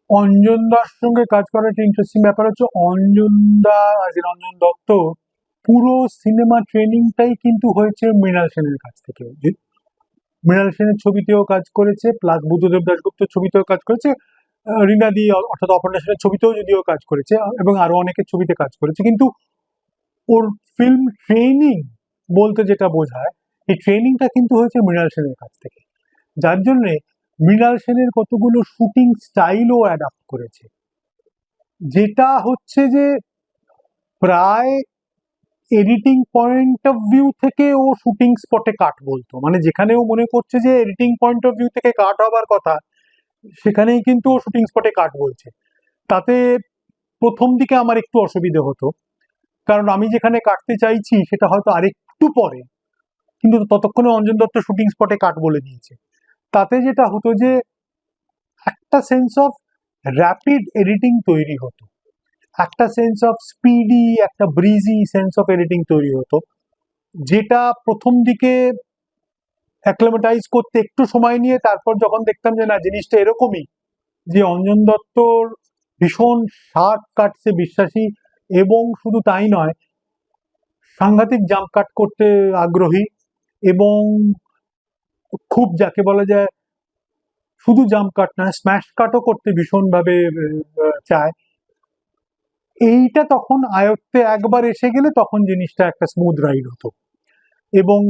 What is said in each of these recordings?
অঞ্জন দার সঙ্গে কাজ করার একটা ইন্টারেস্টিং ব্যাপার হচ্ছে অঞ্জন দা অঞ্জন দত্ত পুরো সিনেমা ট্রেনিংটাই কিন্তু হয়েছে মৃণাল সেনের কাছ থেকে। মৃণাল সেনের ছবিতেও কাজ করেছে, প্লাস বুদ্ধদেব দাশগুপ্তর ছবিতেও কাজ করেছে, রীনাদি অর্থাৎ অপর্ণা সেনের ছবিতেও যদিও কাজ করেছে, এবং আরো অনেকের ছবিতে কাজ করেছে। কিন্তু ওর ফিল্ম ট্রেনিং বলতে যেটা বোঝায়, এই ট্রেনিংটা কিন্তু হয়েছে মৃণাল সেনের কাছ থেকে। যার জন্যে মৃণাল সেনের কতগুলো শুটিং স্টাইলও অ্যাডাপ্ট করেছে, যেটা হচ্ছে যে প্রায় এডিটিং পয়েন্ট অফ ভিউ থেকে ও শুটিং স্পটে কাট বলতো, মানে যেখানে ও মনে করছে যে এডিটিং পয়েন্ট অফ ভিউ থেকে কাট হবার কথা, সেখানেই কিন্তু ও শুটিং স্পটে কাট বলছে। তাতে প্রথম দিকে আমার একটু অসুবিধে হতো, কারণ আমি যেখানে কাটতে চাইছি সেটা হয়তো আরেকটু পরে, কিন্তু ততক্ষণে অঞ্জন দত্ত শুটিং স্পটে কাট বলে দিয়েছে। তাতে যেটা হতো যে একটা সেন্স অফ র্যাপিড এডিটিং তৈরি হতো, একটা সেন্স অফ স্পিডি, একটা ব্রিজি সেন্স অফ এডিটিং তৈরি হতো, যেটা প্রথম দিকে অ্যাক্লিমেটাইজ করতে একটু সময় নিয়ে, তারপর যখন দেখতাম যে না জিনিসটা এরকমই, যে অঞ্জন দত্তর ভীষণ শার্প কাটসে বিশ্বাসী, এবং শুধু তাই নয়, সাংঘাতিক জাম্প কাট করতে আগ্রহী, এবং খুব যাকে বলা যায় শুধু জাম্প কাট না, স্ম্যাশ কাটও করতে ভীষণভাবে চায়। এইটা তখন আয়ত্তে একবার এসে গেলে তখন জিনিসটা একটা স্মুথ রাইড হতো, এবং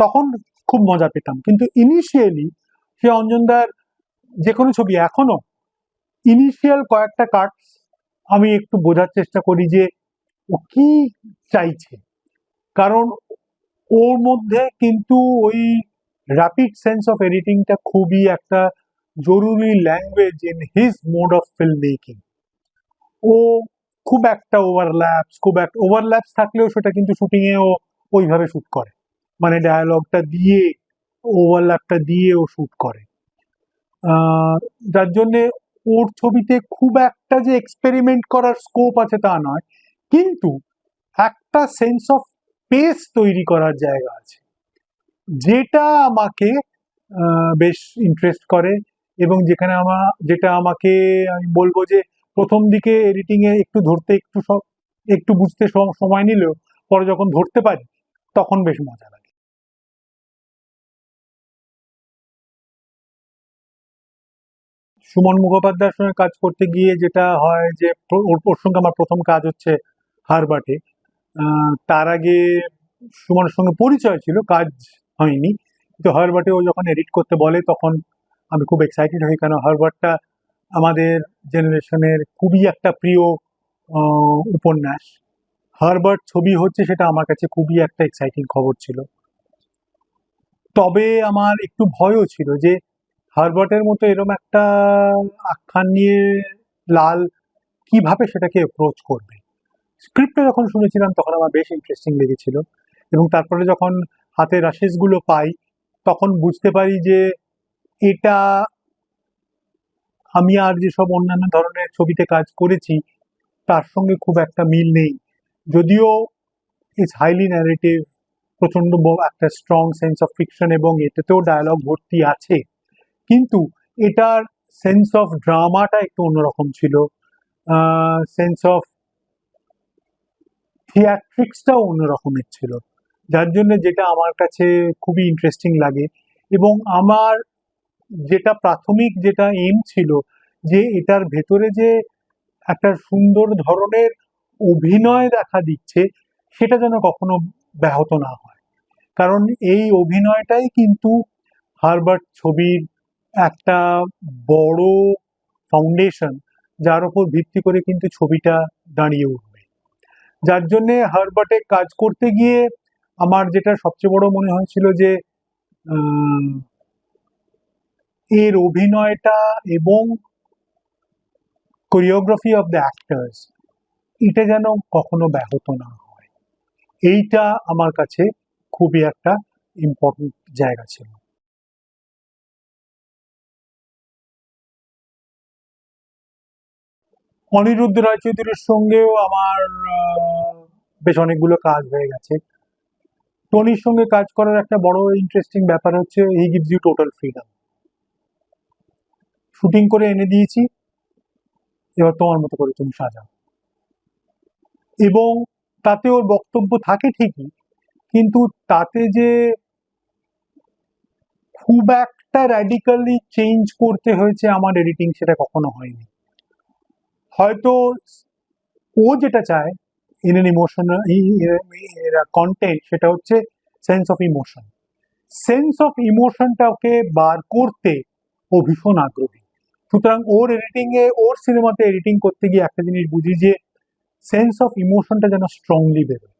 তখন খুব মজা পেতাম। কিন্তু ইনিশিয়ালি সে অঞ্জনদার যে কোনো ছবি এখনো ইনিশিয়াল কয়েকটা কাট আমি একটু বোঝার চেষ্টা করি যে ও কি চাইছে, কারণ ওর মধ্যে কিন্তু ওই র্যাপিড সেন্স অফ এডিটিংটা খুবই একটা জরুরি language in his mode of film making. ও খুব একটা ওভারল্যাপস থাকলেও সেটা কিন্তু শুটিং এ ও ওইভাবে শুট করে, মানে ডায়ালগটা দিয়ে ওভারল্যাপটা দিয়ে ও শুট করে। আহ, যার জন্যে ওর ছবিতে খুব একটা যে এক্সপেরিমেন্ট করার স্কোপ আছে তা নয়, কিন্তু একটা সেন্স অফ পেস তৈরি করার জায়গা আছে, যেটা আমাকে বেশ ইন্টারেস্ট করে, এবং যেটা আমাকে, আমি বলবো যে প্রথম দিকে এডিটিং এ একটু ধরতে একটু বুঝতে সময় নিলেও পরে যখন ধরতে পারি তখন বেশ মজা লাগে। সুমন মুখোপাধ্যায়ের সঙ্গে কাজ করতে গিয়ে যেটা হয় যে ওর সঙ্গে আমার প্রথম কাজ হচ্ছে হারবাটে। তার আগে সুমনের সঙ্গে পরিচয় ছিল, কাজ হয়নি, কিন্তু হারবাটে ও যখন এডিট করতে বলে তখন আমি খুব এক্সাইটেড হই, কেন হারবাটটা আমাদের জেনারেশনের খুবই একটা প্রিয় উপন্যাস। হারবার্ট ছবি হচ্ছে সেটা আমার কাছে খুবই একটা এক্সাইটিং খবর ছিল। তবে আমার একটু ভয়ও ছিল যে হারবার্টের মতো এরম একটা আখ্যান নিয়ে লাল কিভাবে সেটাকে অ্যাপ্রোচ করবে। স্ক্রিপ্টটা যখন শুনেছিলাম তখন আমার বেশ ইন্টারেস্টিং লেগেছিল, এবং তারপরে যখন হাতে রাশেসগুলো পাই তখন বুঝতে পারি যে এটা আমি আর যেসব অন্যান্য ধরনের ছবিতে কাজ করেছি তার সঙ্গে খুব একটা মিল নেই। যদিও ইটস হাইলি ন্যারেটিভ, প্রচন্ড একটা স্ট্রং সেন্স অফ ফিকশন, এবং এটাতেও ডায়ালগ ভর্তি আছে, কিন্তু এটার সেন্স অফ ড্রামাটা একটু অন্যরকম ছিল, সেন্স অফ থিয়াট্রিক্সটাও অন্যরকমের ছিল, যার জন্য যেটা আমার কাছে খুবই ইন্টারেস্টিং লাগে। এবং আমার যেটা প্রাথমিক যেটা এম ছিল যে এটার ভেতরে যে একটা সুন্দর ধরনের অভিনয় দেখা দিচ্ছে সেটা যেন কখনো ব্যাহত না হয়, কারণ এই অভিনয়টাই কিন্তু হারবার্ট ছবির একটা বড় ফাউন্ডেশন, যার উপর ভিত্তি করে কিন্তু ছবিটা দাঁড়িয়ে উঠবে। যার জন্যে হারবার্টে কাজ করতে গিয়ে আমার যেটা সবচেয়ে বড় মনে হয়েছিল যে আহ, এর অভিনয়টা এবং কোরিওগ্রাফি অফ দ্য অ্যাক্টার্স, এটা যেন কখনো ব্যাহত না হয়। এইটা আমার কাছে খুবই একটা ইম্পর্টেন্ট জায়গা ছিল। অনিরুদ্ধ রায়চৌধুরীর সঙ্গেও আমার বেশ অনেকগুলো কাজ হয়ে গেছে। টনির সঙ্গে কাজ করার একটা বড় ইন্টারেস্টিং ব্যাপার হচ্ছে he gives you total freedom. Shooting করে এনে দিয়েছি, এবার তোমার মতো করে তুমি সাজাও। এবং তাতে ওর বক্তব্য থাকে ঠিকই, কিন্তু তাতে যে খুব একটা র্যাডিক্যালি চেঞ্জ করতে হয়েছে আমার এডিটিং, সেটা কখনো হয়নি। হয়তো ও যেটা চায় ইন এন ইমোশনাল কন্টেন্ট, সেটা হচ্ছে sense of emotion. Sense of ইমোশনটাকে বার করতে ও ভীষণ আগ্রহী। সুতরাং ওর এডিটিং এ, ওর সিনেমাতে এডিটিং করতে গিয়ে একটা জিনিস বুঝি যে সেন্স অফ ইমোশনটা যেন স্ট্রংলি বেরোয়।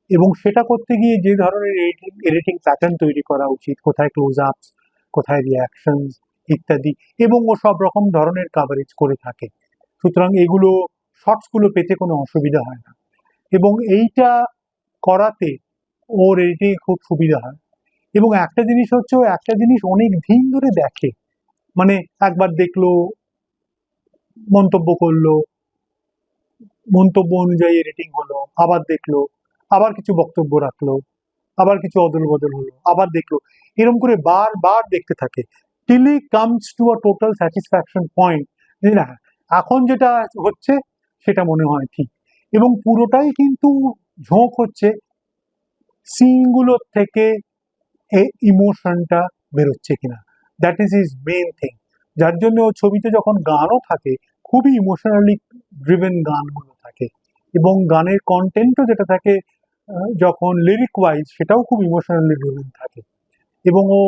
এবং সেটা করতে গিয়ে যে ধরনের এডিটিং প্যাটার্ন তৈরি করা উচিত, কোথায় ক্লোজ আপস, কোথায় রিয়াকশন ইত্যাদি, এবং ও সব রকম ধরনের কাভারেজ করে থাকে। সুতরাং এগুলো শর্টস গুলো পেতে কোনো অসুবিধা হয় না, এবং এইটা করাতে ওর এডিটিং খুব সুবিধা হয়। এবং একটা জিনিস হচ্ছে, ও একটা জিনিস অনেক দিন ধরে দেখে, মানে একবার দেখলো, মন্তব্য করলো, মন্তব্য অনুযায়ী এডিটিং হলো, আবার দেখলো, আবার কিছু বক্তব্য রাখলো, আবার কিছু অদল বদল হলো, আবার দেখলো, এরকম করে বারবার দেখতে থাকে, till he comes to a total satisfaction point যে না, এখন যেটা হচ্ছে সেটা মনে হয় ঠিক। এবং পুরোটাই কিন্তু ঝোঁক হচ্ছে সিনগুলোর থেকে ইমোশনটা বেরোচ্ছে কিনা, that is is main thing. যার জন্য ও ছবিতে যখন গানও থাকে, খুবই ইমোশনালি ড্রিভেন গানগুলো থাকে, এবং গানের কন্টেন্টও যেটা থাকে যখন লিরিক ওয়াইজ, সেটাও খুব ইমোশনালি ড্রিভেন থাকে। এবং ও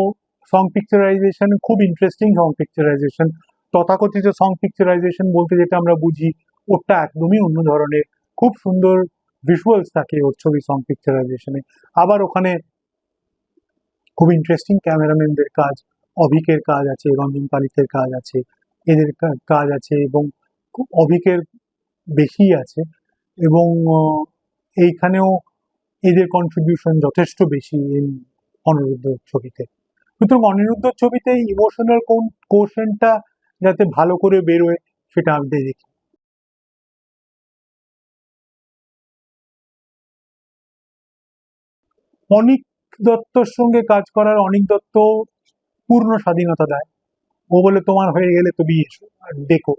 সং পিকচারাইজেশন, খুব ইন্টারেস্টিং সং পিকচারাইজেশন। তথাকথিত সং পিকচারাইজেশন বলতে যেটা আমরা বুঝি, ওটা একদমই অন্য ধরনের। খুব সুন্দর ভিজুয়ালস থাকে ওর ছবি সং পিকচারাইজেশনে। আবার ওখানে খুব ইন্টারেস্টিং ক্যামেরাম্যানদের কাজ, অভিকের কাজ আছে, রঞ্জন পালিতের কাজ আছে, এদের কাজ আছে, এবং অভিকের বেশি আছে। এবং এইখানেও এদের কন্ট্রিবিউশন যথেষ্ট বেশি এই অনিরুদ্ধ ছবিতে। সুতরাং অনিরুদ্ধ ছবিতে ইমোশনাল কোশেন্টটা যাতে ভালো করে বেরোয়, সেটা আমি দেখি। অনিক দত্তর সঙ্গে কাজ করার, অনিক দত্ত পূর্ণ স্বাধীনতা দেয়। ও বলে তোমার হয়ে গেলে তুমি এসো আর দেখো।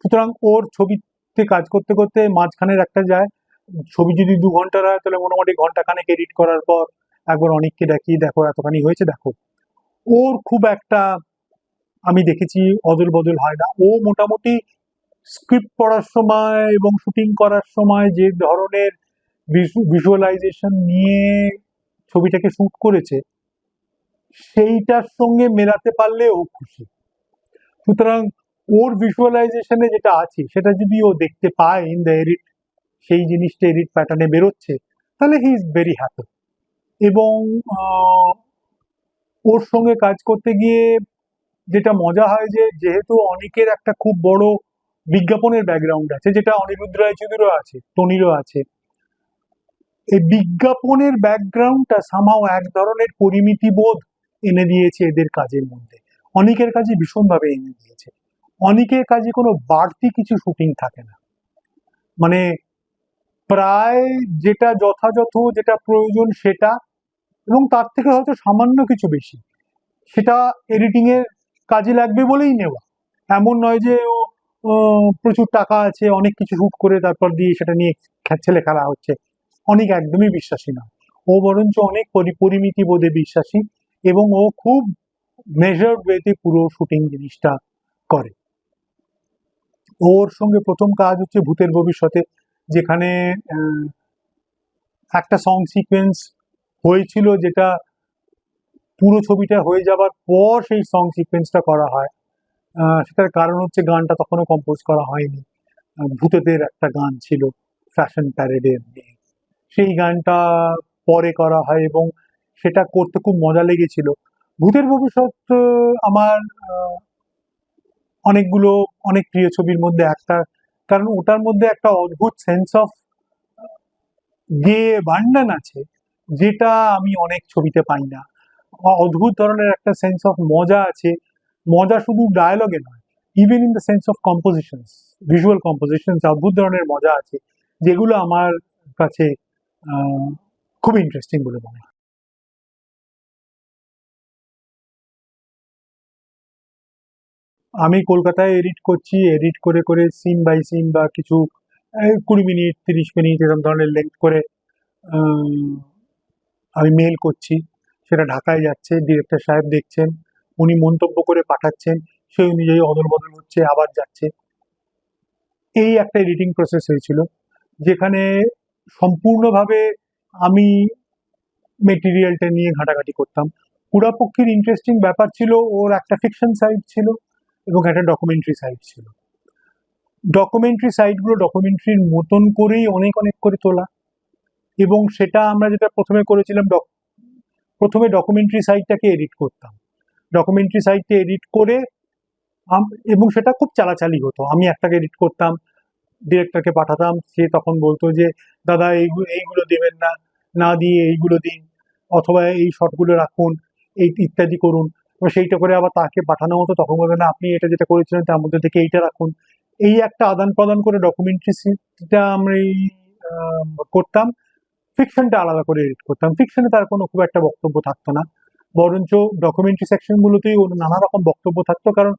সুতরাং ওর ছবিতে কাজ করতে করতে মাঝখানের একটা যায়, ছবি যদি 2 ঘন্টার হয় তাহলে মোটামুটি ঘন্টাখানেক এডিট করার পর একবার অনেককে দেখিয়ে, দেখো এতখানি হয়েছে দেখো। ওর খুব একটা, আমি দেখেছি, অদল বদল হয় না। ও মোটামুটি স্ক্রিপ্ট পড়ার সময় এবং শুটিং করার সময় যে ধরনের ভিজুয়ালাইজেশন নিয়ে ছবিটাকে শুট করেছে, সেইটার সঙ্গে মেলাতে পারলে ও খুশি। সুতরাং ওর ভিজুয়ালাইজেশনে যেটা আছে সেটা যদি ও দেখতে পায় ইন দ্য এডিট, সেই জিনিসটা এডিট প্যাটার্নে বেরোচ্ছে, তাহলে হি ইজ ভেরি হ্যাপি। এবং আহ, ওর সঙ্গে কাজ করতে গিয়ে যেটা মজা হয় যে, যেহেতু অনেকের একটা খুব বড় বিজ্ঞাপনের ব্যাকগ্রাউন্ড আছে, যেটা অনিরুদ্ধ রায়চৌধুরীরও আছে, টনিরও আছে, এই বিজ্ঞাপনের ব্যাকগ্রাউন্ডটা সামহাও এক ধরনের পরিমিতি বোধ এনে দিয়েছে এদের কাজের মধ্যে। অনেকের কাজে ভীষণভাবে এনে দিয়েছে। অনেকের কাজে কোনো বাড়তি কিছু শুটিং থাকে না, মানে প্রায় যেটা যথাযথ, যেটা প্রয়োজন সেটা, এবং তার থেকে হয়তো সামান্য কিছু বেশি, সেটা এডিটিং এর কাজে লাগবে বলেই নেওয়া। এমন নয় যে ও প্রচুর টাকা আছে, অনেক কিছু শুট করে তারপর দিয়ে সেটা নিয়ে ছেলে খেলা হচ্ছে। অনেক একদমই বিশ্বাসী নয়। ও বরঞ্চ অনেক পরিমিতি বোধে বিশ্বাসী, এবং ও খুব মেজার্ড ওয়েতে পুরো শুটিং জিনিসটা করে। ওর সঙ্গে প্রথম কাজ হচ্ছে ভূতের ভবিষ্যতে, যেখানে আহ, একটা সং সিকোয়েন্স হয়েছিল, যেটা পুরো ছবিটা হয়ে যাবার পর সেই সং সিকোয়েন্সটা করা হয়। সেটার কারণ হচ্ছে গানটা তখনও কম্পোজ করা হয়নি। ভূতেদের একটা গান ছিল ফ্যাশন প্যারেডের নিয়ে, সেই গানটা পরে করা হয়, এবং সেটা করতে খুব মজা লেগেছিল। ভূতের ভবিষ্যৎ আমার অনেকগুলো, অনেক প্রিয় ছবির মধ্যে একটা, কারণ ওটার মধ্যে একটা অদ্ভুত সেন্স অফ গেয়ে বান্ডান আছে, যেটা আমি অনেক ছবিতে পাই না। অদ্ভুত ধরনের একটা সেন্স অফ মজা আছে। মজা শুধু ডায়ালগে নয়, even in the sense of composition, visual composition, অদ্ভুত ধরনের মজা আছে, যেগুলো আমার কাছে আহ, খুব ইন্টারেস্টিং বলে মনে হয়। আমি কলকাতায় এডিট করছি, এডিট করে করে সিন বাই সিন বা কিছু 20 মিনিট 30 মিনিট এরকম ধরনের লেন্থ করে আহ, আমি মেল করছি, সেটা ঢাকায় যাচ্ছে, ডিরেক্টর সাহেব দেখছেন, উনি মন্তব্য করে পাঠাচ্ছেন, সেই অনুযায়ী অদল বদল হচ্ছে, আবার যাচ্ছে। এই একটা এডিটিং প্রসেস হয়েছিল, যেখানে সম্পূর্ণভাবে আমি মেটেরিয়ালটা নিয়ে ঘাটাঘাটি করতাম। পুরাপক্ষের ইন্টারেস্টিং ব্যাপার ছিল, ওর একটা ফিকশন সাইড ছিল এবং একটা ডকুমেন্টারি সাইড ছিল। ডকুমেন্টারি সাইডগুলো ডকুমেন্টারির মতন করেই অনেক অনেক করে তোলা, এবং সেটা আমরা যেটা প্রথমে করেছিলাম, প্রথমে ডকুমেন্টারি সাইডটাকে এডিট করতাম। ডকুমেন্টারি সাইডটা এডিট করে এবং সেটা খুব চালাচালি হতো, আমি একটাকে এডিট করতাম, ডিরেক্টরকে পাঠাতাম, সে তখন বলতো যে দাদা এইগুলো এইগুলো দেবেন না, না দিয়ে এইগুলো দিন, অথবা এই শটগুলো রাখুন, এই ইত্যাদি করুন। এবার সেইটা করে আবার তাকে পাঠানো হতো, তখন বলবে না আপনি এটা যেটা করেছিলেন তার মধ্যে থেকে এইটা রাখুন। এই একটা আদান প্রদান করে ডকুমেন্টারিটা আমরা করতাম। ফিকশনটা আলাদা করে এডিট করতাম। ফিকশনে তার কোনো খুব একটা বক্তব্য থাকতো না, বরঞ্চ ডকুমেন্টারি সেকশনগুলোতেই ওর নানা রকম বক্তব্য থাকতো, কারণ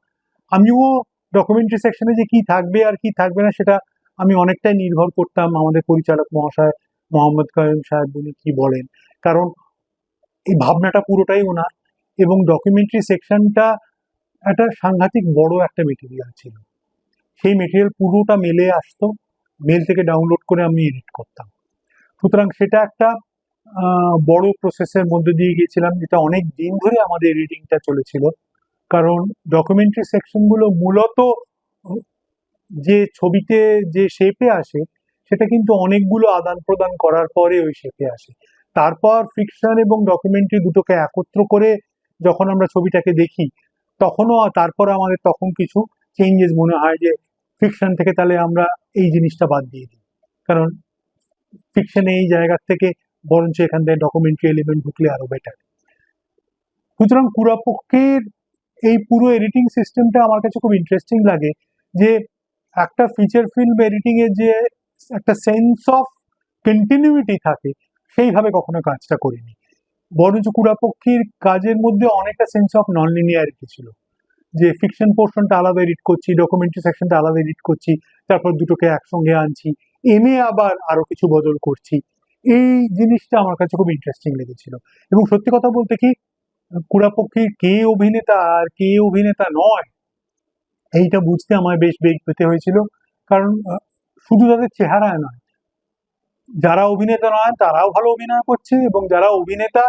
আমিও ডকুমেন্টারি সেকশনে যে কি থাকবে আর কি থাকবে না সেটা আমি অনেকটাই নির্ভর করতাম আমাদের পরিচালক মহাশয় মোহাম্মদ কাইম সাহেব উনি কি বলেন, কারণ এই ভাবনাটা পুরোটাই ওনার। এবং ডকুমেন্টারি সেকশনটা একটা সাংঘাতিক বড় একটা মেটেরিয়াল ছিল, সেই মেটেরিয়াল পুরোটা মেলে আসতো, মেল থেকে ডাউনলোড করে আমি এডিট করতাম। সুতরাং সেটা একটা বড় প্রসেসের মধ্যে দিয়ে গিয়েছিলাম, যেটা অনেক দিন ধরে আমাদের এডিটিংটা চলেছিল। কারণ ডকুমেন্টারি সেকশনগুলো মূলত যে ছবিতে যে শেপে আসে সেটা কিন্তু অনেকগুলো আদান প্রদান করার পরে ওই শেপে আসে। তারপর ফিকশন এবং ডকুমেন্টারি দুটোকে একত্র করে যখন আমরা ছবিটাকে দেখি, তখনও তারপর আমাদের তখন কিছু চেঞ্জেস মনে হয় যে ফিকশন থেকে তাহলে আমরা এই জিনিসটা বাদ দিয়ে দিই, কারণ ফিকশনে এই জায়গার থেকে বরঞ্চ এখান থেকে ডকুমেন্টারি এলিমেন্ট ঢুকলে আরো বেটার। সুতরাং পুরাপক্ষের এই পুরো এডিটিং সিস্টেমটা আমার কাছে খুব ইন্টারেস্টিং লাগে, যে একটা ফিচার ফিল্ম এডিটিং এর যে একটা সেন্স অফ কন্টিনিউইটি থাকে, সেইভাবে কখনো কাজটা করিনি। বরঞ্চ কুড়াপক্ষীর কাজের মধ্যে অনেকটা সেন্স অফ নন লিনিয়ারিটি ছিল, যে ফিকশন পোর্শনটা আলাদা এডিট করছি, ডকুমেন্টারি সেকশনটা আলাদা এডিট করছি, তারপর দুটোকে একসঙ্গে আনছি, এনে আবার আরো কিছু বদল করছি। এই জিনিসটা আমার কাছে খুব ইন্টারেস্টিং লেগেছিল। এবং সত্যি কথা বলতে কি, কুড়াপক্ষীর কে অভিনেতা আর কে অভিনেতা নয়, এইটা বুঝতে আমায় বেশ বেগ পেতে হয়েছিল। কারণ শুধু তাদের চেহারায় নয়, যারা অভিনেতা নয় তারাও ভালো অভিনয় করছে, এবং যারা অভিনেতা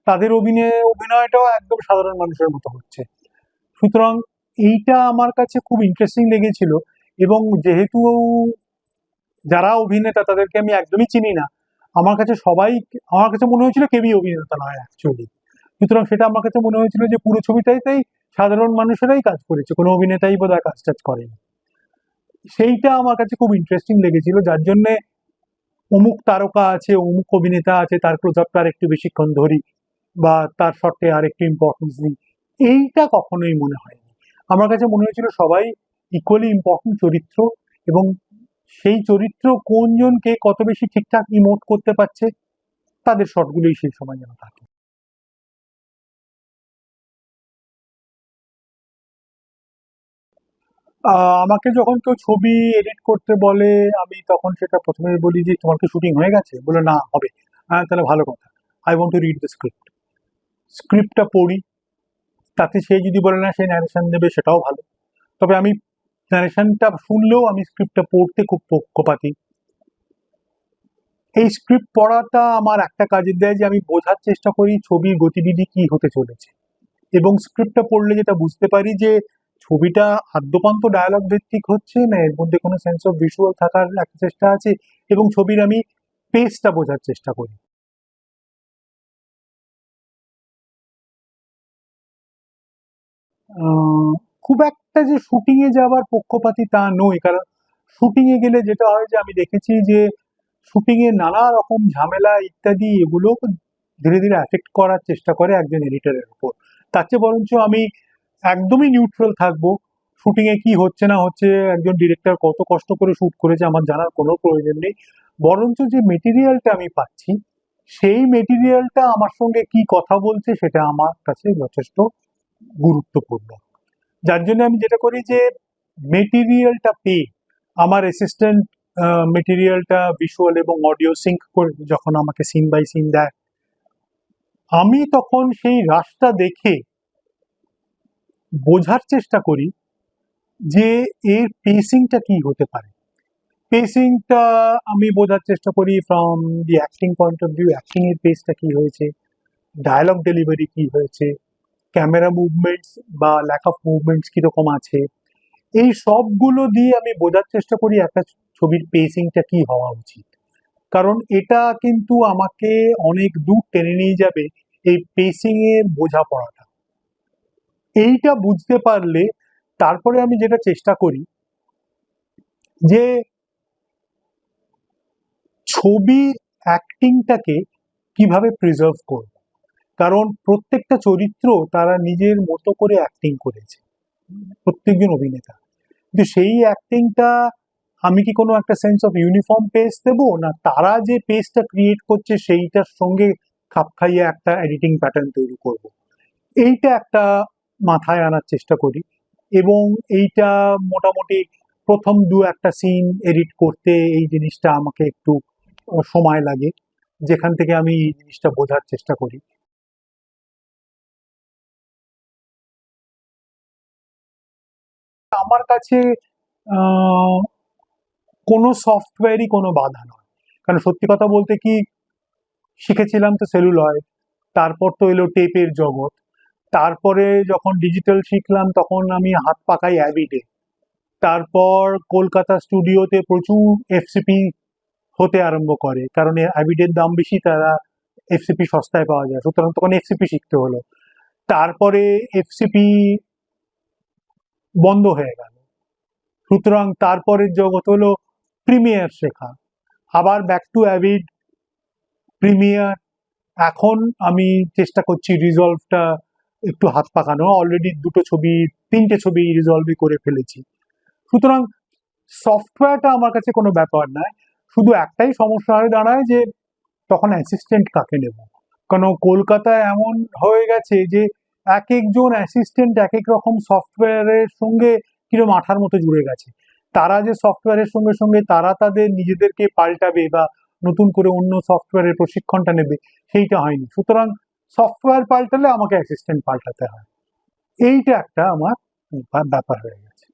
তাদের অভিনয়টাও একদম সাধারণ মানুষের মতো হচ্ছে। সুতরাং এইটা আমার কাছে খুব ইন্টারেস্টিং লেগেছিল। এবং যেহেতু যারা অভিনেতা তাদেরকে আমি একদমই চিনি না, আমার কাছে সবাই, আমার কাছে মনে হয়েছিল কেউই অভিনেতা নয় অ্যাকচুয়ালি। সুতরাং সেটা আমার কাছে মনে হয়েছিল যে পুরো ছবিটাইতেই সাধারণ মানুষেরাই কাজ করেছে, কোনো অভিনেতাই বোধহয় কাজ টাজ করেনি। সেইটা আমার কাছে খুব ইন্টারেস্টিং লেগেছিল, যার জন্য অমুক তারকা আছে, অমুক অভিনেতা আছে, তার ক্লোজ আপটা আর একটু বেশিক্ষণ ধরি, বা তার শটে আর একটু ইম্পর্টেন্স দিই, এইটা কখনোই মনে হয়নি। আমার কাছে মনে হয়েছিল সবাই ইকুয়ালি ইম্পর্টেন্ট চরিত্র, এবং সেই চরিত্র কোনজন কে কত বেশি ঠিকঠাক ইমোট করতে পারছে, তাদের শটগুলোই সেই সময় যেন থাকে। আমাকে যখন কেউ ছবি এডিট করতে বলে, আমি তখন সেটা প্রথমে বলি যে তোমার কি শুটিং হয়ে গেছে, বলে না হবে। তাহলে ভালো কথা, I want to read the script. স্ক্রিপ্টটা পড়ি, তাতে সে যদি বলে না সে ন্যারেশন দেবে, সেটাও ভালো। তবে আমি ন্যারেশনটা শুনলেও আমি স্ক্রিপ্টটা পড়তে খুব পক্ষপাতী। এই স্ক্রিপ্ট পড়াটা আমার একটা কাজে দেয় যে আমি বোঝার চেষ্টা করি ছবির গতিবিধি কি হতে চলেছে, এবং স্ক্রিপ্টটা পড়লে যেটা বুঝতে পারি যে ছবিটা আদ্যপান্ত ডায়ালগ ভিত্তিক হচ্ছে না এর মধ্যে কোনো সেন্স অফ ভিজুয়াল থাকার একটা চেষ্টা আছে, এবং ছবির আমি পেসটা বোঝার চেষ্টা করি। আহ, খুব একটা যে শুটিং এ যাওয়ার পক্ষপাতী তা নই, কারণ শুটিং এ গেলে যেটা হয় যে আমি দেখেছি যে শুটিং এ নানা রকম ঝামেলা ইত্যাদি এগুলো ধীরে ধীরে অ্যাফেক্ট করার চেষ্টা করে একজন এডিটরের উপর। তার চেয়ে বরঞ্চ আমি একদমই নিউট্রাল থাকবো, শুটিং এ কি হচ্ছে না হচ্ছে, একজন ডিরেক্টর কত কষ্ট করে শুট করেছে আমার জানার কোনো প্রয়োজন নেই। বরঞ্চ যে মেটেরিয়ালটা আমি পাচ্ছি, সেই মেটেরিয়ালটা আমার সঙ্গে কি কথা বলছে সেটা আমার কাছে যথেষ্ট গুরুত্বপূর্ণ। যার জন্য আমি যেটা করি যে মেটেরিয়ালটা পেয়ে আমার অ্যাসিস্ট্যান্ট মেটেরিয়ালটা ভিজুয়াল এবং অডিও সিঙ্ক করে যখন আমাকে সিন বাই সিন দেয়, আমি তখন সেই রাশটা দেখে বোঝার চেষ্টা করি যে এর পেসিংটা কি হতে পারে। পেসিংটা আমি বোঝার চেষ্টা করি from the acting point of view, acting এর পেসটা কি হয়েছে, ডায়ালগ ডেলিভারি কি হয়েছে, ক্যামেরা মুভমেন্টস বা ল্যাক অফ মুভমেন্টস কিরকম আছে, এই সবগুলো দিয়ে আমি বোঝার চেষ্টা করি একটা ছবির পেসিংটা কি হওয়া উচিত। কারণ এটা কিন্তু আমাকে অনেক দূর টেনে নিয়ে যাবে, এই পেসিং এর বোঝাপড়াটা। এইটা বুঝতে পারলে তারপরে আমি যেটা চেষ্টা করি যে ছবির অ্যাক্টিংটাকে কিভাবে প্রিজার্ভ করব। কারণ প্রত্যেকটা চরিত্র তারা নিজের মতো করে অ্যাক্টিং করেছে, প্রত্যেকজন অভিনেতা। কিন্তু সেই অ্যাক্টিংটা আমি কি কোনো একটা সেন্স অফ ইউনিফর্ম পেস দেবো, না তারা যে পেসটা ক্রিয়েট করছে সেইটার সঙ্গে খাপ খাইয়ে একটা এডিটিং প্যাটার্ন তৈরি করব। এইটা একটা মাথায় আনার চেষ্টা করি, এবং এইটা মোটামুটি প্রথম দু একটা সিন এডিট করতে এই জিনিসটা আমাকে একটু সময় লাগে, যেখান থেকে আমি এই জিনিসটা বোঝার চেষ্টা করি। আমার কাছে আহ, কোনো সফটওয়্যারই কোনো বাধা নয়। কারণ সত্যি কথা বলতে কি, শিখেছিলাম তো সেলুলয়েড, তারপর তো এলো টেপের জগৎ, তারপরে যখন ডিজিটাল শিখলাম তখন আমি হাত পাকাই অ্যাভিডে, তারপর কলকাতা স্টুডিওতে প্রচুর এফসিপি হতে আরম্ভ করে, কারণ অ্যাভিডের দাম বেশি, তারা এফসিপি সস্তায় পাওয়া যায়, সুতরাং তখন এফসিপি শিখতে হলো। তারপরে এফসিপি বন্ধ হয়ে গেল, সুতরাং তারপরের জগৎ হলো প্রিমিয়ার শেখা, আবার ব্যাক টু অ্যাভিড, প্রিমিয়ার। এখন আমি চেষ্টা করছি রিজলভটা একটু হাত পাকানো, অলরেডি তিনটে ছবি রিজলভই করে ফেলেছি। সুতরাং সফটওয়্যারটা আমার কাছে কোনো ব্যাপার নয়, শুধু একটাই সমস্যা হয়ে দাঁড়ায় যে তখন অ্যাসিস্ট্যান্ট কাকে নেব। কারণ কলকাতায় এমন হয়ে গেছে যে এক একজন অ্যাসিস্ট্যান্ট এক এক রকম সফটওয়্যারের সঙ্গে কিরকম আঠার মতো জুড়ে গেছে। তারা যে সফটওয়্যারের সঙ্গে সঙ্গে তারা তাদের নিজেদেরকে পাল্টাবে বা নতুন করে অন্য সফটওয়্যারের প্রশিক্ষণটা নেবে, সেইটা হয়নি। সুতরাং সফটওয়্যার পাল্টালে আমাকে অ্যাসিস্ট্যান্ট পাল্টাতে হয়, এইটা একটা আমার ব্যাপার হয়ে গেছে।